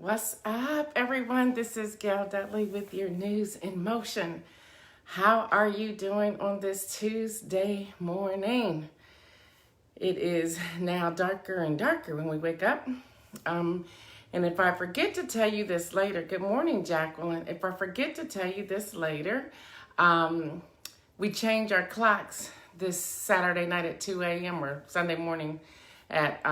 What's up, everyone? This is Gail Dudley with your News in Motion. How are you doing on this Tuesday morning? It is now darker and darker when we wake up. And if I forget to tell you this later, good morning, Jacqueline. If I forget to tell you this later, we change our clocks this Saturday night at 2 a.m. or Sunday morning at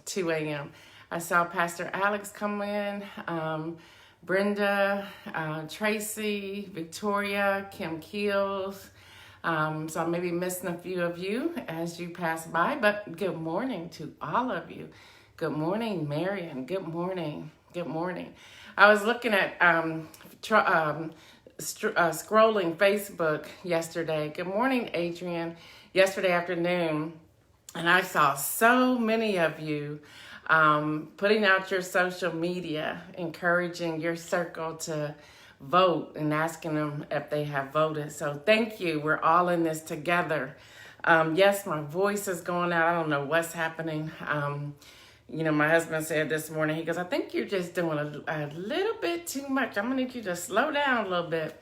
2 a.m. I saw Pastor Alex come in, Brenda, Tracy, Victoria, Kim Keels. So I may be missing a few of you as you pass by, but good morning to all of you. Good morning, Marion. Good morning. Good morning. I was looking at scrolling Facebook yesterday. Good morning, Adrian. Yesterday afternoon, and I saw so many of you putting out your social media, encouraging your circle to vote and asking them if they have voted. So thank you. We're all in this together. Yes, my voice is going out. I don't know what's happening. My husband said this morning, he goes, I think you're just doing a little bit too much. I'm going to need you to slow down a little bit.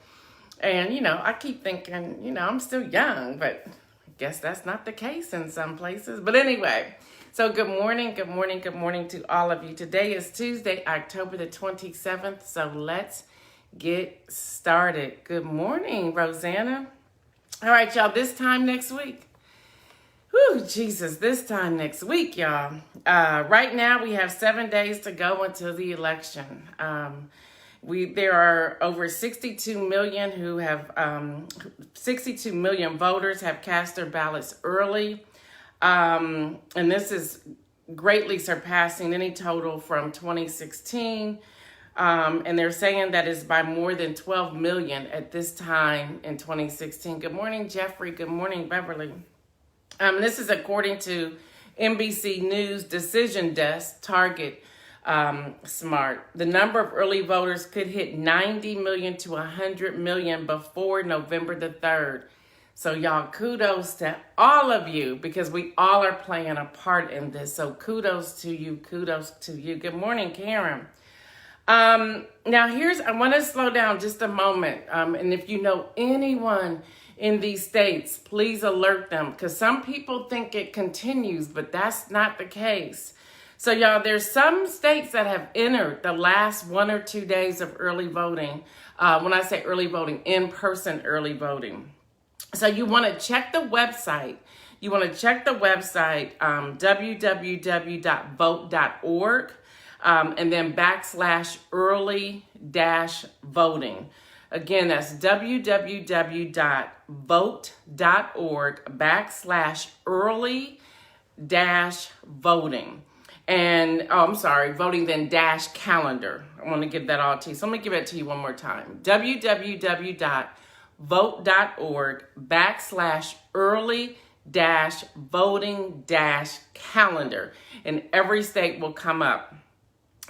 And, I keep thinking, I'm still young, but I guess that's not the case in some places. But anyway, so good morning to all of you. Today is Tuesday, October the 27th. So let's get started. Good morning, Rosanna. All right, y'all, this time next week. Whew, Jesus, this time next week, y'all. Right now, we have 7 days to go until the election. There are over 62 million who have, 62 million voters have cast their ballots early. And this is greatly surpassing any total from 2016. And they're saying that is by more than 12 million at this time in 2016. Good morning, Jeffrey. Good morning, Beverly. This is according to NBC News Decision Desk Target Smart. The number of early voters could hit 90 million to 100 million before November the 3rd. So y'all, kudos to all of you because we all are playing a part in this. So kudos to you. Good morning, Karen. Now I want to slow down just a moment. And if you know anyone in these states, please alert them because some people think it continues, but that's not the case. So y'all, there's some states that have entered the last 1 or 2 days of early voting. When I say early voting, in-person early voting. So you want to check the website. www.vote.org and then /early-voting. Again, that's www.vote.org /early-voting. And, voting then -calendar. I want to give that all to you. So let me give it to you one more time. www.vote.org /early-voting-calendar. And every state will come up.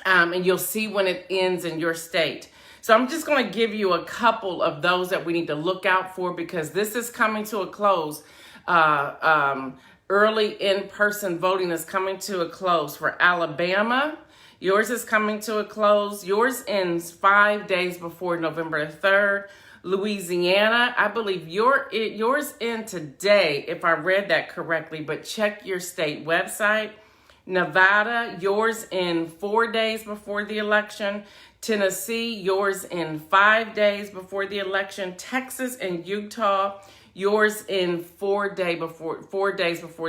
And you'll see when it ends in your state. So I'm just going to give you a couple of those that we need to look out for because this is coming to a close. Early in-person voting is coming to a close. For Alabama, yours is coming to a close. Yours ends 5 days before November 3rd. Louisiana, I believe yours ends today, if I read that correctly, but check your state website. Nevada, yours in 4 days before the election. Tennessee, yours in 5 days before the election. Texas and Utah, yours in 4 days before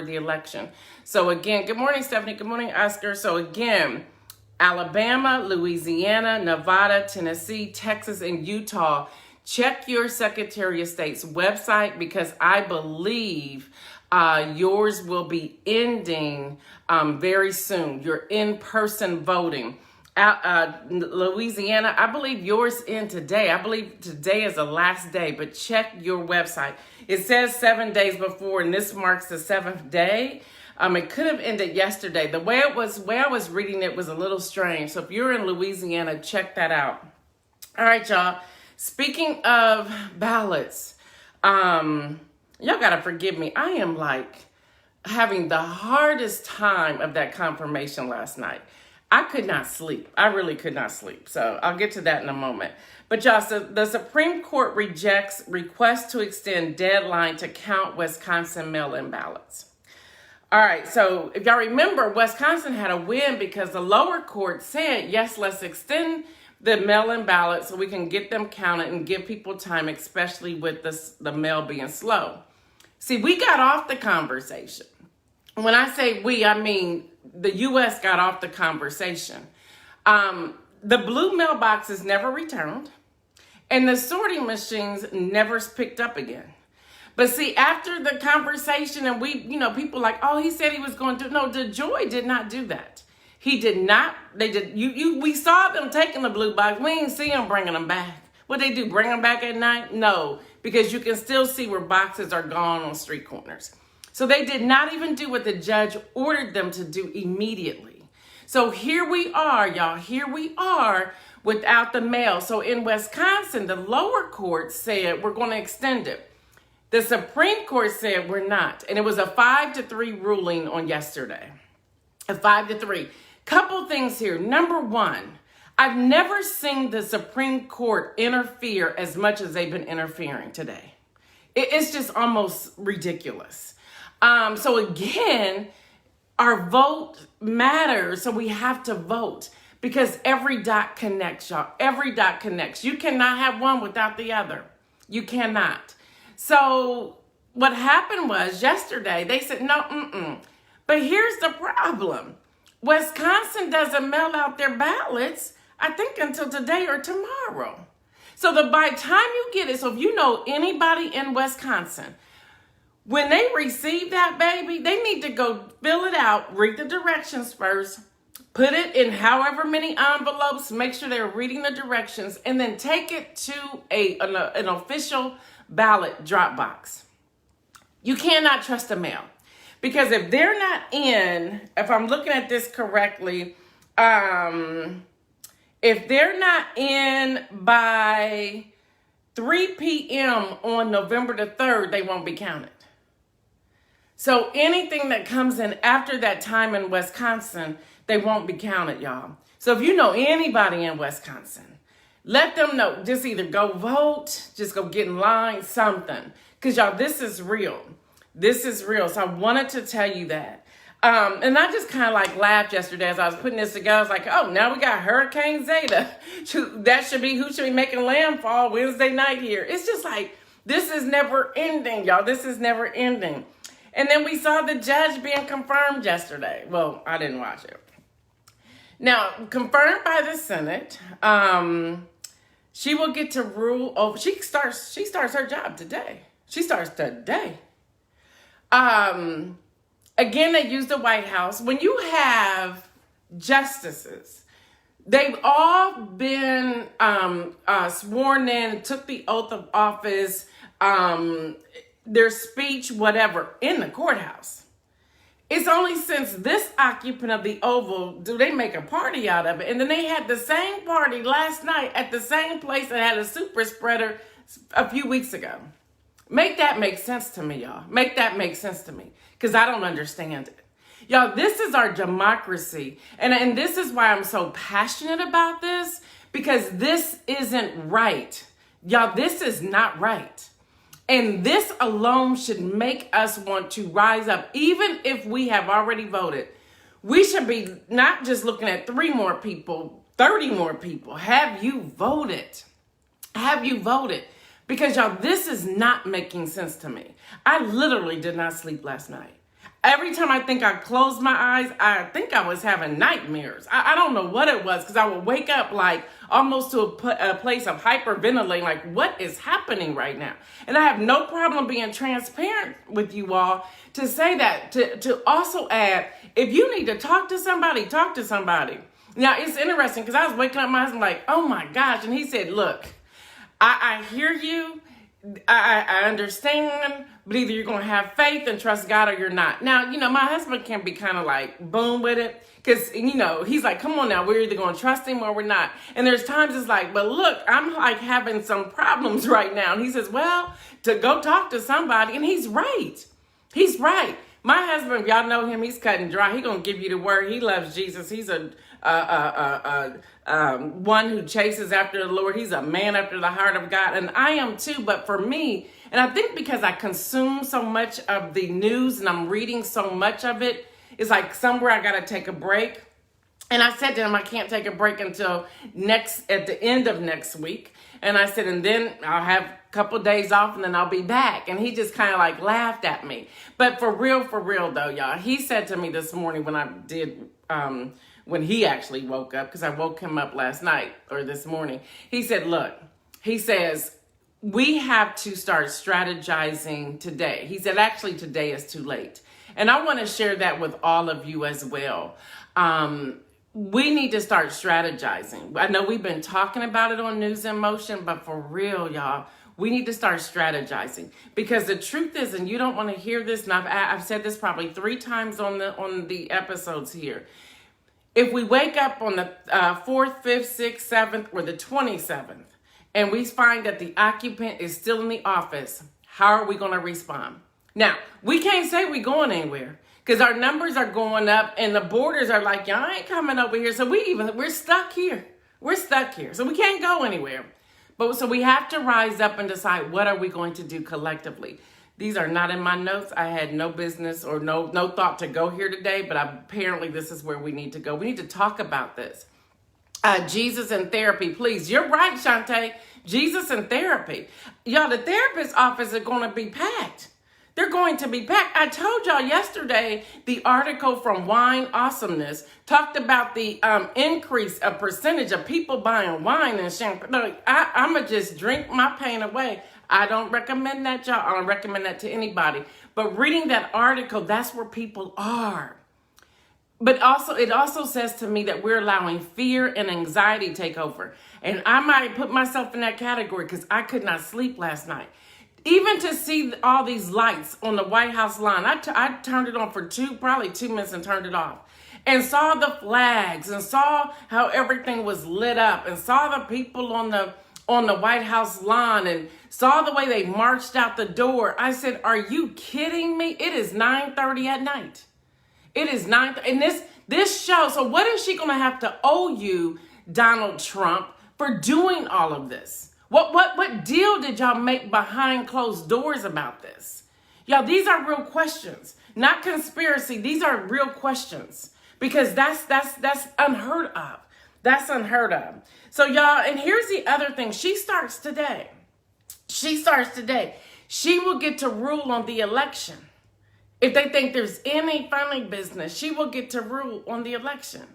the election. So again, good morning, Stephanie. Good morning, Oscar. So again, Alabama, Louisiana, Nevada, Tennessee, Texas, and Utah. Check your Secretary of State's website because I believe yours will be ending very soon. Your in-person voting. Louisiana, I believe yours in today. I believe today is the last day, but check your website. It says 7 days before, and this marks the 7th day. It could have ended yesterday. The way I was reading it was a little strange. So if you're in Louisiana, check that out. All right, y'all. Speaking of ballots, y'all gotta forgive me. I am having the hardest time of that confirmation last night. I could not sleep. I really could not sleep. So I'll get to that in a moment. But y'all, so the Supreme Court rejects request to extend deadline to count Wisconsin mail-in ballots. All right, so if y'all remember, Wisconsin had a win because the lower court said, yes, let's extend the mail-in ballots so we can get them counted and give people time, especially with the mail being slow. See, we got off the conversation. When I say we, I mean the U.S. got off the conversation. The blue mailboxes never returned, and the sorting machines never picked up again. But see, after the conversation, and people like, oh, he said he was going to. No, DeJoy did not do that. He did not. They did. We saw them taking the blue box. We didn't see them bringing them back. What they do? Bring them back at night? No, because you can still see where boxes are gone on street corners. So they did not even do what the judge ordered them to do immediately. So here we are, y'all. Here we are without the mail. So in Wisconsin, the lower court said we're going to extend it. The Supreme Court said we're not. And it was a 5-3 ruling on yesterday. A 5-3. Couple things here. Number one, I've never seen the Supreme Court interfere as much as they've been interfering today. It's just almost ridiculous. So again, our vote matters, so we have to vote because every dot connects, y'all. Every dot connects. You cannot have one without the other. You cannot. So what happened was yesterday, they said, no, But here's the problem. Wisconsin doesn't mail out their ballots, I think, until today or tomorrow. So by the time you get it, so if you know anybody in Wisconsin, when they receive that baby, they need to go fill it out, read the directions first, put it in however many envelopes, make sure they're reading the directions, and then take it to an official ballot drop box. You cannot trust the mail. Because if they're not in, if I'm looking at this correctly, if they're not in by 3 p.m. on November the 3rd, they won't be counted. So anything that comes in after that time in Wisconsin, they won't be counted, y'all. So if you know anybody in Wisconsin, let them know. Just either go vote, just go get in line, something. Because, y'all, this is real. This is real. So I wanted to tell you that. And I just kind of laughed yesterday as I was putting this together. I was like, oh, now we got Hurricane Zeta. That should be who should be making landfall Wednesday night here. It's just like, this is never ending, y'all. This is never ending. And then we saw the judge being confirmed yesterday. Well, I didn't watch it. Now, confirmed by the Senate, she will get to rule over. She starts her job today. She starts today. Again, they use the White House. When you have justices, they've all been sworn in, took the oath of office, their speech, whatever, in the courthouse. It's only since this occupant of the Oval do they make a party out of it. And then they had the same party last night at the same place that had a super spreader a few weeks ago. Make that make sense to me, y'all. Make that make sense to me, because I don't understand it. Y'all, this is our democracy. And this is why I'm so passionate about this, because this isn't right. Y'all, this is not right. And this alone should make us want to rise up. Even if we have already voted, we should be not just looking at 3 more people, 30 more people. Have you voted? Have you voted? Because, y'all, this is not making sense to me. I literally did not sleep last night. Every time I think I closed my eyes, I think I was having nightmares. I don't know what it was, because I would wake up almost to a place of hyperventilating, what is happening right now? And I have no problem being transparent with you all to say that, to also add, if you need to talk to somebody, talk to somebody. Now, it's interesting, because I was waking up, my husband oh my gosh, and he said, look, I hear you, I understand, but either you're going to have faith and trust God or you're not. Now, my husband can be kind of boom with it, because, he's like, come on now, we're either going to trust him or we're not. And there's times it's but look, I'm having some problems right now. And he says, well, to go talk to somebody. And he's right. He's right. My husband, if y'all know him, he's cut and dry. He gonna give you the word. He loves Jesus. He's a one who chases after the Lord. He's a man after the heart of God, and I am too. But for me, and I think because I consume so much of the news and I'm reading so much of it, it's like somewhere I gotta take a break. And I said to him, I can't take a break until at the end of next week. And I said, and then I'll have a couple days off and then I'll be back. And he just kind of like laughed at me. But for real though, y'all, he said to me this morning when he actually woke up, because I woke him up last night or this morning, he said, look, he says, we have to start strategizing today. He said, actually, today is too late. And I want to share that with all of you as well. We need to start strategizing. I know we've been talking about it on News in Motion, but for real, y'all, we need to start strategizing, because the truth is, and you don't want to hear this, and I've said this probably 3 times on the episodes here. If we wake up on the 4th, 5th, 6th, 7th, or the 27th, and we find that the occupant is still in the office, how are we going to respond? Now, we can't say we're going anywhere, because our numbers are going up and the borders are like, y'all ain't coming over here. So we're stuck here. We're stuck here. So we can't go anywhere. But so we have to rise up and decide, what are we going to do collectively? These are not in my notes. I had no business or no thought to go here today, but apparently this is where we need to go. We need to talk about this. Jesus and therapy, please. You're right, Shantae. Jesus and therapy. Y'all, the therapist's office is going to be packed. They're going to be packed. I told y'all yesterday, the article from Wine Awesomeness talked about the increase of percentage of people buying wine and champagne. Look, I'm going to just drink my pain away. I don't recommend that, y'all. I don't recommend that to anybody. But reading that article, that's where people are. But it also says to me that we're allowing fear and anxiety take over. And I might put myself in that category, because I could not sleep last night. Even to see all these lights on the White House lawn, I turned it on for probably 2 minutes and turned it off. And saw the flags and saw how everything was lit up and saw the people on the White House lawn and saw the way they marched out the door. I said, are you kidding me? It is 9:30 at night. It is 9:30. And this show, so what is she going to have to owe you, Donald Trump, for doing all of this? What deal did y'all make behind closed doors about this? Y'all, these are real questions, not conspiracy. These are real questions, because that's unheard of. That's unheard of. So y'all, and here's the other thing. She starts today. She will get to rule on the election. If they think there's any funny business, she will get to rule on the election.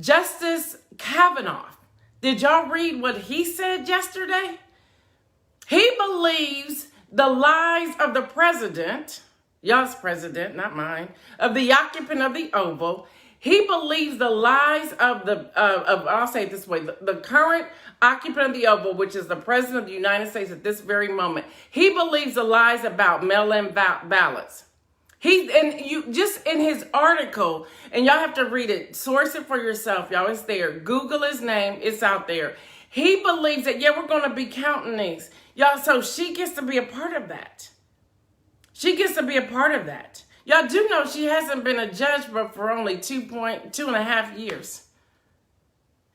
Justice Kavanaugh. Did y'all read what he said yesterday? He believes the lies of the president, y'all's president, not mine, of the occupant of the Oval. He believes the lies of I'll say it this way, the current occupant of the Oval, which is the president of the United States at this very moment. He believes the lies about mail-in ballots. Just in his article, and y'all have to read it, source it for yourself, y'all. It's there. Google his name. It's out there. He believes that, we're going to be counting these. Y'all, so she gets to be a part of that. She gets to be a part of that. Y'all do know she hasn't been a judge but for only 2.5 years.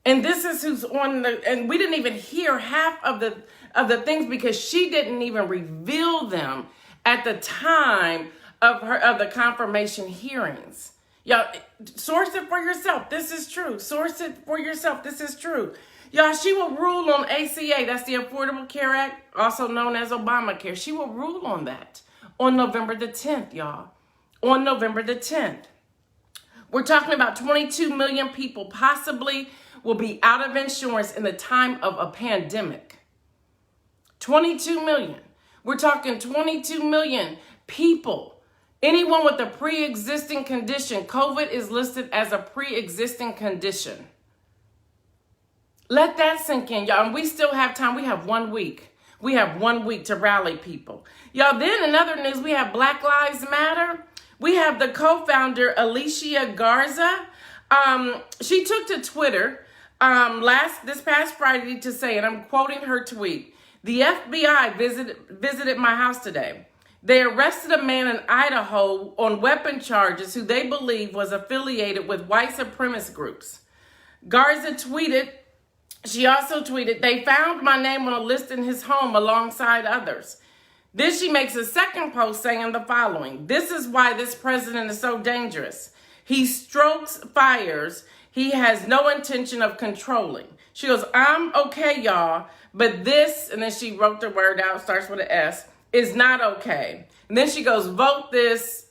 And this is who's on and we didn't even hear half of the things, because she didn't even reveal them at the time of the confirmation hearings. Y'all, source it for yourself. This is true. Source it for yourself. This is true. Y'all, she will rule on ACA. That's the Affordable Care Act, also known as Obamacare. She will rule on that on November the 10th, y'all. On November the 10th. We're talking about 22 million people possibly will be out of insurance in the time of a pandemic. 22 million. We're talking 22 million people. Anyone with a pre-existing condition, COVID is listed as a pre-existing condition. Let that sink in, y'all. And we still have time. We have 1 week. We have 1 week to rally people. Y'all, then in other news, we have Black Lives Matter. We have the co-founder, Alicia Garza. She took to Twitter this past Friday to say, and I'm quoting her tweet, "The FBI visited my house today. They arrested a man in Idaho on weapon charges who they believe was affiliated with white supremacist groups. Garza tweeted, she also tweeted, they found my name on a list in his home alongside others. Then she makes a second post saying the following: this is why this president is so dangerous. He strokes fires he has no intention of controlling. She goes, I'm okay, y'all, but this, and then she wrote the word out, starts with an S, is not okay. And then she goes, vote this,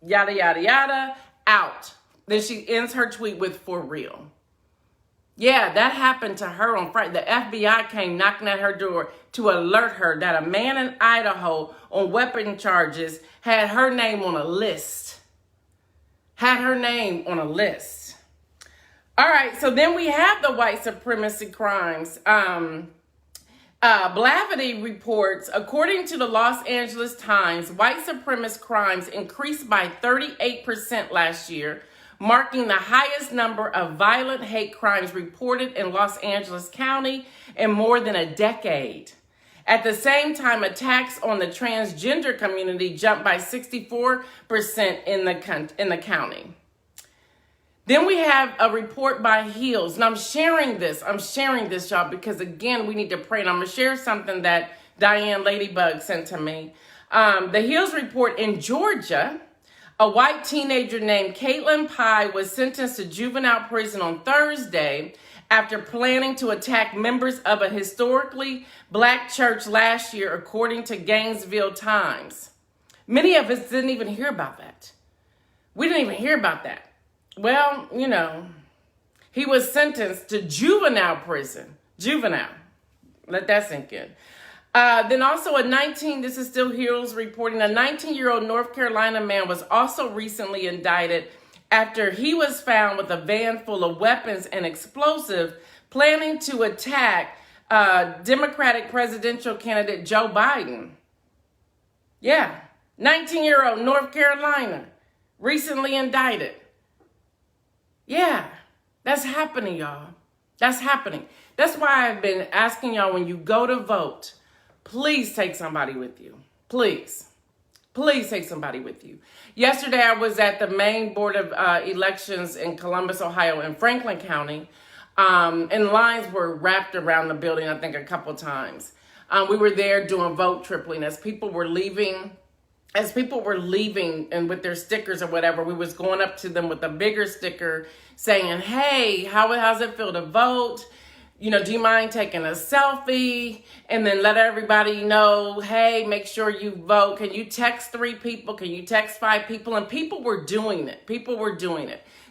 yada, yada, yada, out. Then she ends her tweet with, for real. Yeah, that happened to her on Friday. The FBI came knocking at her door to alert her that a man in Idaho on weapon charges had her name on a list. Had her name on a list. All right, so then we have the white supremacy crimes. Blavity reports, according to the Los Angeles Times, white supremacist crimes increased by 38% last year, marking the highest number of violent hate crimes reported in Los Angeles County in more than a decade. At the same time, attacks on the transgender community jumped by 64% in the county. Then we have a report by Heels, and I'm sharing this, y'all, because again, we need to pray, and I'm going to share something that Diane Ladybug sent to me. The Heels report in Georgia, a white teenager named Caitlin Pye was sentenced to juvenile prison on Thursday after planning to attack members of a historically black church last year, according to Gainesville Times. Many of us didn't even hear about that. We didn't even hear about that. Well, you know, he was sentenced to juvenile prison. Juvenile. Let that sink in. Then also this is still Heroes reporting, a 19-year-old North Carolina man was also recently indicted after he was found with a van full of weapons and explosives planning to attack Democratic presidential candidate Joe Biden. Yeah, 19-year-old North Carolina, recently indicted. Yeah, that's happening, y'all. That's happening. That's why I've been asking y'all, when you go to vote, please take somebody with you. Please. Please take somebody with you. Yesterday, I was at the main board of elections in Columbus, Ohio, in Franklin County, and lines were wrapped around the building, I think, a couple times. We were there doing vote tripling. As people were leaving and with their stickers or whatever, we was going up to them with a bigger sticker saying, hey, how's it feel to vote? You know, do you mind taking a selfie? And then let everybody know, hey, make sure you vote. Can you text 3 people? Can you text 5 people? And people were doing it.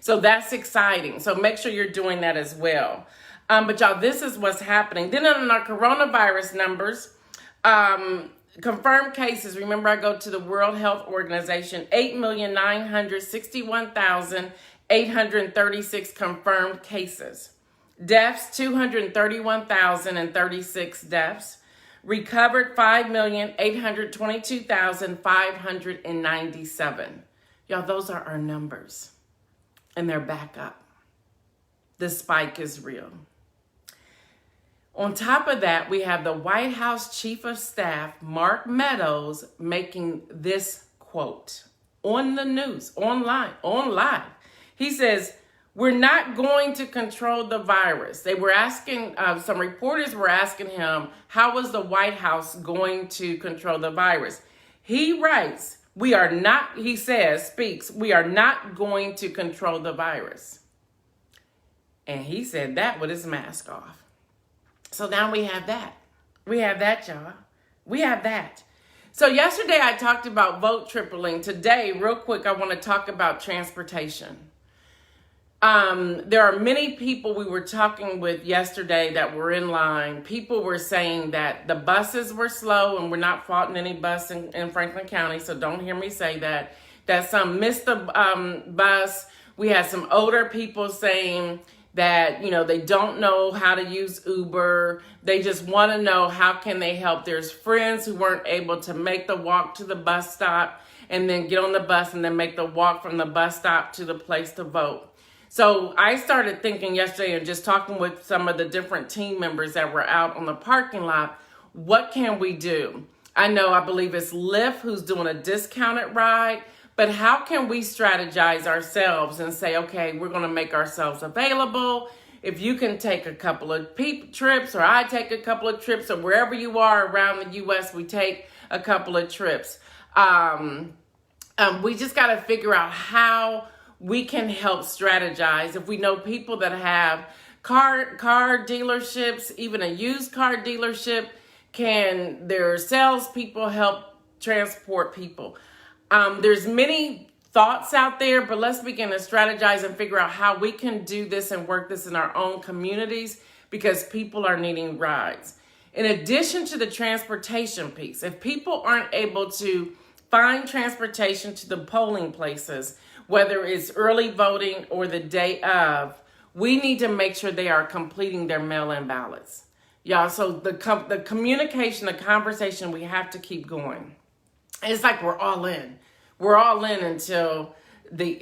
So that's exciting. So make sure you're doing that as well. But y'all, this is what's happening. Then on our coronavirus numbers, confirmed cases, remember I go to the World Health Organization, 8,961,836 confirmed cases. Deaths, 231,036 deaths. Recovered, 5,822,597. Y'all, those are our numbers. And they're back up. The spike is real. On top of that, we have the White House Chief of Staff, Mark Meadows, making this quote on the news, on live. He says, we're not going to control the virus. They were asking, some reporters were asking him, how was the White House going to control the virus? He writes, we are not going to control the virus. And he said that with his mask off. So now we have that. We have that, y'all. We have that. So yesterday I talked about vote tripling. Today, real quick, I want to talk about transportation. There are many people we were talking with yesterday that were in line. People were saying that the buses were slow, and we're not faulting any bus in Franklin County, so don't hear me say that. That some missed the bus. We had some older people saying that, you know, they don't know how to use Uber. They just want to know how can they help. There's friends who weren't able to make the walk to the bus stop and then get on the bus and then make the walk from the bus stop to the place to vote. So I started thinking yesterday and just talking with some of the different team members that were out on the parking lot, what can we do? I believe it's Lyft who's doing a discounted ride. But how can we strategize ourselves and say, okay, we're going to make ourselves available. If you can take a couple of trips, or I take a couple of trips, or wherever you are around the U.S., we take a couple of trips. We just got to figure out how we can help strategize. If we know people that have car dealerships, even a used car dealership, can their salespeople help transport people? There's many thoughts out there, but let's begin to strategize and figure out how we can do this and work this in our own communities, because people are needing rides. In addition to the transportation piece, if people aren't able to find transportation to the polling places, whether it's early voting or the day of, we need to make sure they are completing their mail-in ballots. Y'all, so the communication, the conversation, we have to keep going. It's like we're all in. We're all in until the,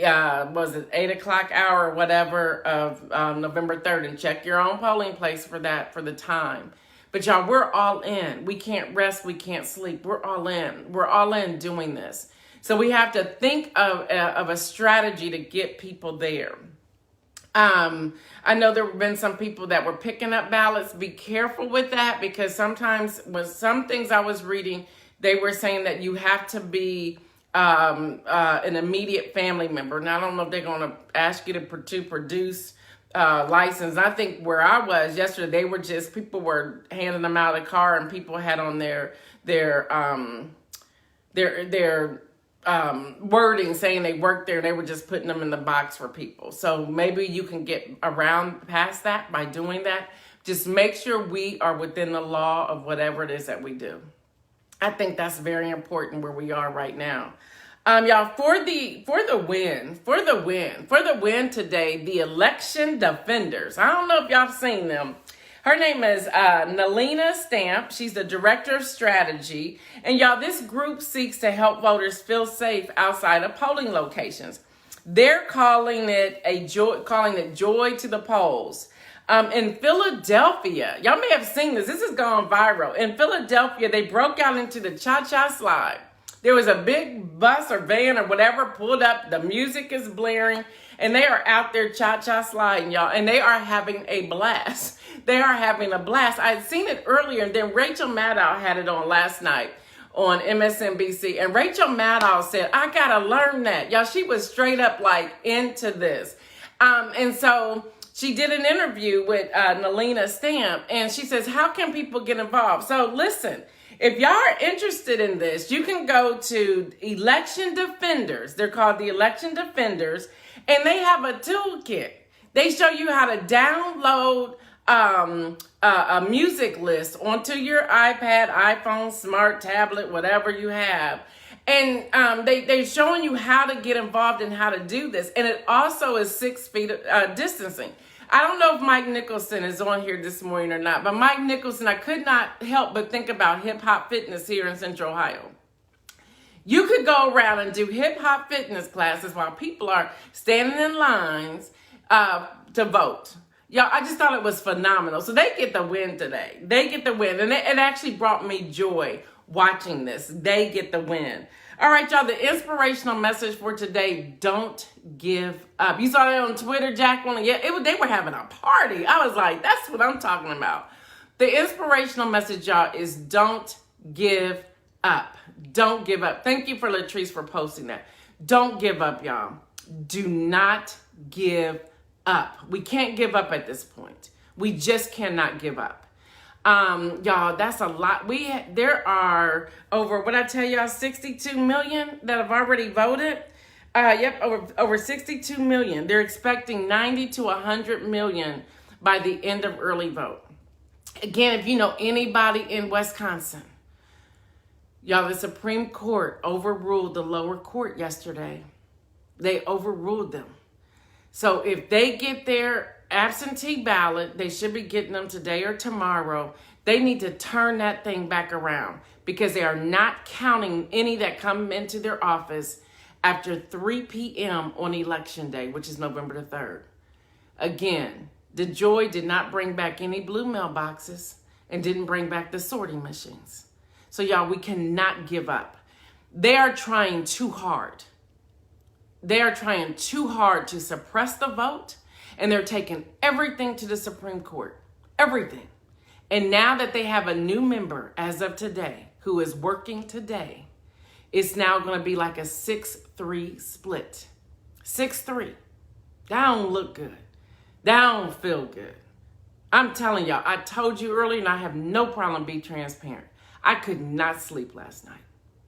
8 o'clock hour or whatever of November 3rd. And check your own polling place for that, for the time. But y'all, we're all in. We can't rest. We can't sleep. We're all in. We're all in doing this. So we have to think of a strategy to get people there. I know there have been some people that were picking up ballots. Be careful with that, because sometimes with some things I was reading, they were saying that you have to be an immediate family member. Now, I don't know if they're going to ask you to produce license. I think where I was yesterday, they were just, people were handing them out of the car, and people had on their wording saying they worked there. They were just putting them in the box for people. So maybe you can get around past that by doing that. Just make sure we are within the law of whatever it is that we do. I think that's very important where we are right now. Y'all, for the win today, the election defenders. I don't know if y'all seen them. Her name is Nalina Stamp. She's the director of strategy. And y'all, this group seeks to help voters feel safe outside of polling locations. They're calling it joy to the polls. In Philadelphia, y'all may have seen this. This has gone viral. In Philadelphia, they broke out into the cha-cha slide. There was a big bus or van or whatever pulled up. The music is blaring, and they are out there cha-cha sliding, y'all, and they are having a blast. They are having a blast. I had seen it earlier, and then Rachel Maddow had it on last night on MSNBC, and Rachel Maddow said, I gotta learn that. Y'all, she was straight up like into this. And so she did an interview with Nalina Stamp, and she says, how can people get involved? So listen, if y'all are interested in this, you can go to Election Defenders. They're called the Election Defenders, and they have a toolkit. They show you how to download a music list onto your iPad, iPhone, smart tablet, whatever you have. And they're showing you how to get involved and how to do this. And it also is 6 feet distancing. I don't know if Mike Nicholson is on here this morning or not, but Mike Nicholson, I could not help but think about hip hop fitness here in Central Ohio. You could go around and do hip hop fitness classes while people are standing in lines to vote. Y'all, I just thought it was phenomenal. So they get the win today. They get the win. And it actually brought me joy watching this. They get the win. All right, y'all, the inspirational message for today, don't give up. You saw that on Twitter, Jacqueline? Yeah, they were having a party. I was like, that's what I'm talking about. The inspirational message, y'all, is don't give up. Don't give up. Thank you for Latrice for posting that. Don't give up, y'all. Do not give up. We can't give up at this point. We just cannot give up. Y'all, that's a lot. There are over, what I tell y'all, 62 million that have already voted. Over 62 million. They're expecting 90 to 100 million by the end of early vote. Again, if you know anybody in Wisconsin, y'all, the Supreme Court overruled the lower court yesterday. They overruled them. So if they get their absentee ballot, they should be getting them today or tomorrow. They need to turn that thing back around, because they are not counting any that come into their office after 3 p.m. on election day, which is November the 3rd. Again, DeJoy did not bring back any blue mailboxes and didn't bring back the sorting machines. So y'all, we cannot give up. They are trying too hard. They are trying too hard to suppress the vote, and they're taking everything to the Supreme Court. Everything. And now that they have a new member as of today who is working today, it's now going to be like a 6-3 split. 6-3. That don't look good. That don't feel good. I'm telling y'all, I told you earlier, and I have no problem being transparent. I could not sleep last night.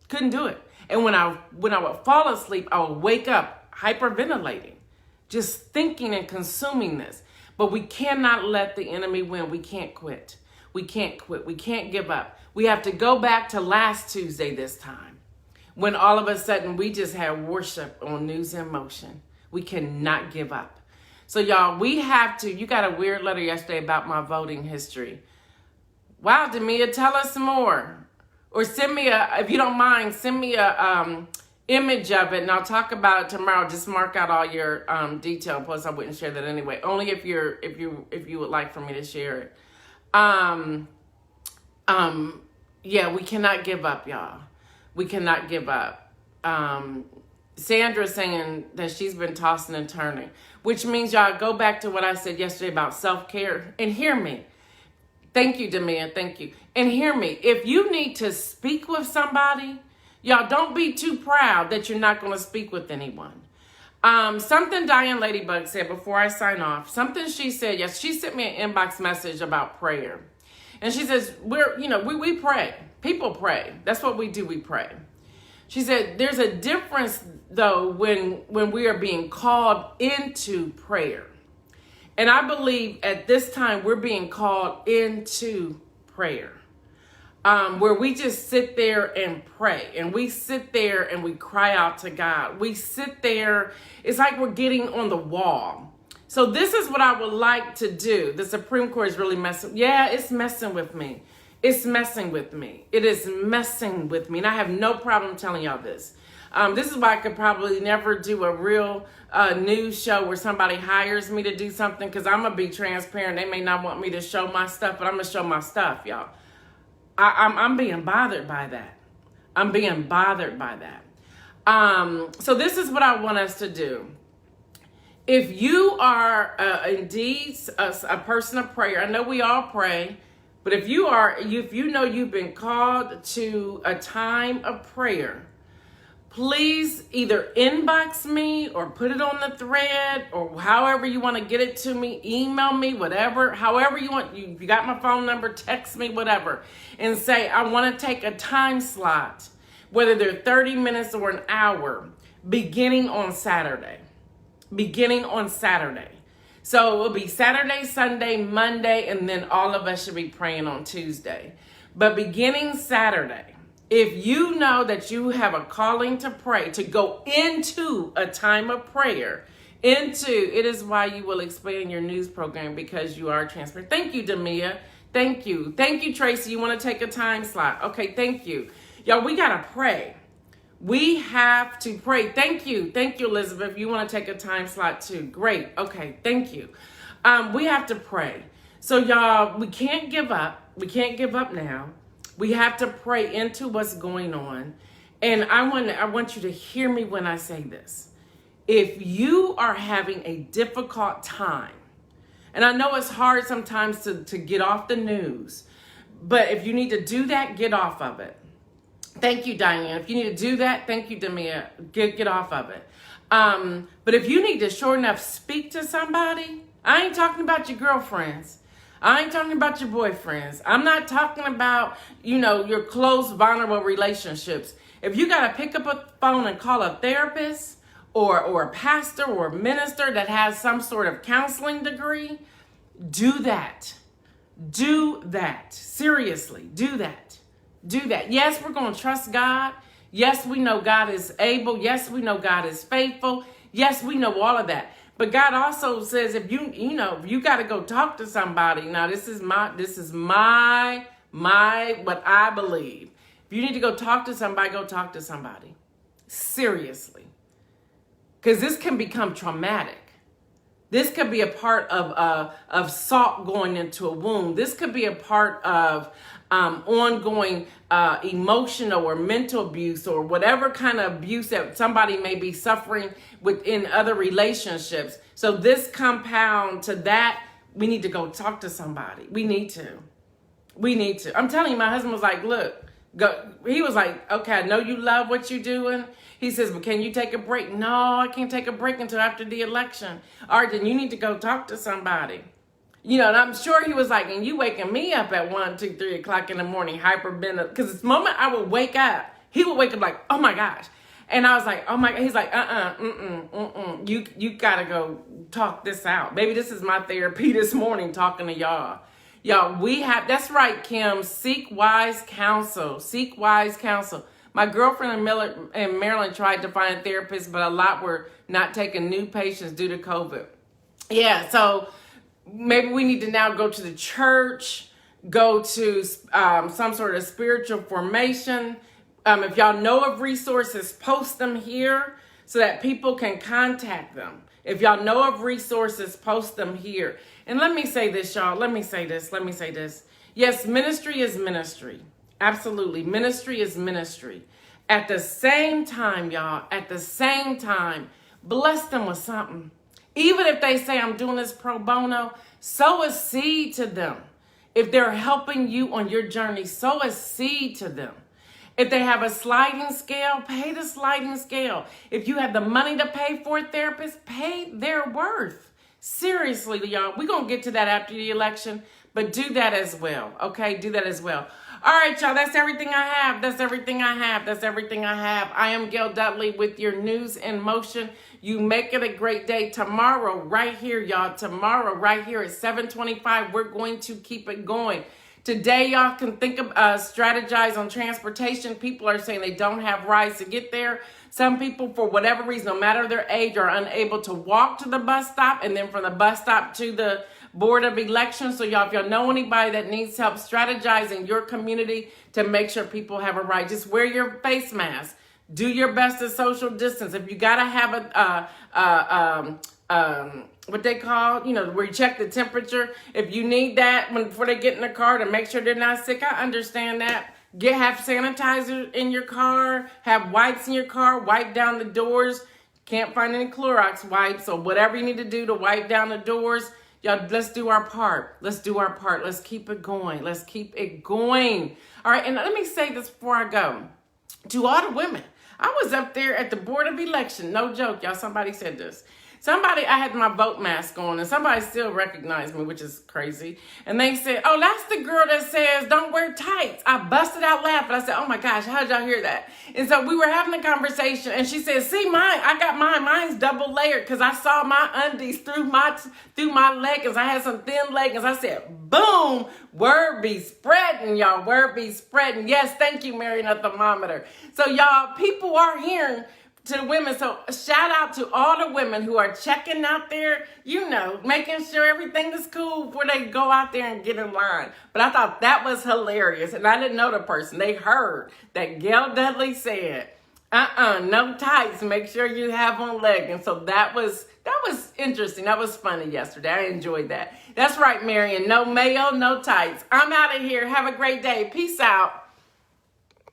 Couldn't do it. And when I would fall asleep, I would wake up hyperventilating, just thinking and consuming this. But we cannot let the enemy win. We can't quit. We can't quit. We can't give up. We have to go back to last Tuesday this time, when all of a sudden we just had worship on News in Motion. We cannot give up. So y'all, we have to, you got a weird letter yesterday about my voting history. Wow, Demia, tell us some more. Or send me if you don't mind, send me a image of it, and I'll talk about it tomorrow. Just mark out all your detail. Plus, I wouldn't share that anyway. Only if you would like for me to share it. Yeah, we cannot give up, y'all. We cannot give up. Sandra's saying that she's been tossing and turning, which means y'all go back to what I said yesterday about self-care and hear me. Thank you, Demia. Thank you. And hear me. If you need to speak with somebody, y'all don't be too proud that you're not going to speak with anyone. Something Diane Ladybug said before I sign off, something she said, yes, she sent me an inbox message about prayer. And she says, we pray. People pray. That's what we do. We pray. She said, there's a difference though when we are being called into prayer. And I believe at this time we're being called into prayer, where we just sit there and pray, and we sit there and we cry out to God. We sit there. It's like we're getting on the wall. So this is what I would like to do. The Supreme Court is really messing. Yeah, it's messing with me. It's messing with me. It is messing with me. And I have no problem telling y'all this. This is why I could probably never do a real news show where somebody hires me to do something, because I'm going to be transparent. They may not want me to show my stuff, but I'm going to show my stuff, y'all. I'm being bothered by that. I'm being bothered by that. So this is what I want us to do. If you are indeed a person of prayer, I know we all pray, but if you know you've been called to a time of prayer, please either inbox me or put it on the thread, or however you want to get it to me, email me, whatever, however you want. You got my phone number, text me, whatever, and say, I want to take a time slot, whether they're 30 minutes or an hour, beginning on Saturday. So it will be Saturday, Sunday, Monday, and then all of us should be praying on Tuesday. But beginning Saturday, if you know that you have a calling to pray, to go into a time of prayer, it is why you will expand your news program, because you are transparent. Thank you, Demia. Thank you. Thank you, Tracy. You want to take a time slot? Okay, thank you. Y'all, we got to pray. We have to pray. Thank you. Thank you, Elizabeth. You want to take a time slot too? Great. Okay, thank you. We have to pray. So y'all, we can't give up. We can't give up now. We have to pray into what's going on. And I want you to hear me when I say this. If you are having a difficult time, and I know it's hard sometimes to get off the news, but if you need to do that, get off of it. Thank you, Diane. If you need to do that, thank you, Demia. Get off of it. But if you need to, sure enough, speak to somebody, I ain't talking about your girlfriends. I ain't talking about your boyfriends. I'm not talking about, your close, vulnerable relationships. If you got to pick up a phone and call a therapist or a pastor or a minister that has some sort of counseling degree, do that. Do that. Seriously, do that. Do that. Yes, we're going to trust God. Yes, we know God is able. Yes, we know God is faithful. Yes, we know all of that. But God also says, if you got to go talk to somebody. Now, this is my what I believe. If you need to go talk to somebody, go talk to somebody. Seriously. Because this can become traumatic. This could be a part of salt going into a wound. This could be a part of ongoing emotional or mental abuse or whatever kind of abuse that somebody may be suffering within other relationships. So this compound to that, we need to go talk to somebody. We need to. I'm telling you, my husband was like, look, go. He was like, okay, I know you love what you're doing. He says, but can you take a break? No, I can't take a break until after the election. All right, then you need to go talk to somebody. You know, and I'm sure he was like, and you waking me up at 1, 2, 3 o'clock in the morning, hyperventilating. Because the moment I would wake up, he would wake up like, oh my gosh. And I was like, oh my God. He's like, you gotta go talk this out. Maybe this is my therapy this morning, talking to y'all. Y'all, that's right, Kim, seek wise counsel. Seek wise counsel. My girlfriend in Maryland tried to find a therapist, but a lot were not taking new patients due to COVID. Yeah, so maybe we need to now go to the church, go to some sort of spiritual formation. If y'all know of resources, post them here so that people can contact them. If y'all know of resources, post them here. And let me say this, y'all. Let me say this. Yes, ministry is ministry. Absolutely. Ministry is ministry. At the same time, y'all, bless them with something. Even if they say, I'm doing this pro bono, sow a seed to them. If they're helping you on your journey, sow a seed to them. If they have a sliding scale, pay the sliding scale. If you have the money to pay for a therapist, pay their worth. Seriously, y'all, we're going to get to that after the election, but do that as well, okay? Do that as well. All right, y'all, that's everything I have. I am Gail Dudley with your News in Motion. You make it a great day. Tomorrow, right here, y'all, right here at 7:25, we're going to keep it going. Today, y'all can think of strategize on transportation. People are saying they don't have rides to get there. Some people, for whatever reason, no matter their age, are unable to walk to the bus stop and then from the bus stop to the Board of Elections. So y'all, if y'all know anybody that needs help, strategize in your community to make sure people have a ride. Just wear your face mask. Do your best to social distance. If you gotta have what they call, where you check the temperature. If you need that before they get in the car to make sure they're not sick, I understand that. Have sanitizer in your car, have wipes in your car, wipe down the doors. Can't find any Clorox wipes, so whatever you need to do to wipe down the doors, y'all, let's do our part. Let's keep it going. All right, and let me say this before I go. To all the women, I was up there at the Board of Election. No joke, y'all. Somebody said this. I had my vote mask on, and somebody still recognized me, which is crazy. And they said, oh, that's the girl that says, don't wear tights. I busted out laughing. I said, oh my gosh, how did y'all hear that? And so we were having a conversation, and she said, see, I got mine. Mine's double layered because I saw my undies through my leggings. I had some thin leggings. I said, boom, word be spreading, y'all. Word be spreading. Yes, thank you, Marion, a thermometer. So, y'all, people are hearing to the women. So shout out to all the women who are checking out there, making sure everything is cool before they go out there and get in line. But I thought that was hilarious. And I didn't know the person. They heard that Gail Dudley said, no tights. Make sure you have on leggings. So that was interesting. That was funny yesterday. I enjoyed that. That's right, Marion. No mayo, no tights. I'm out of here. Have a great day. Peace out.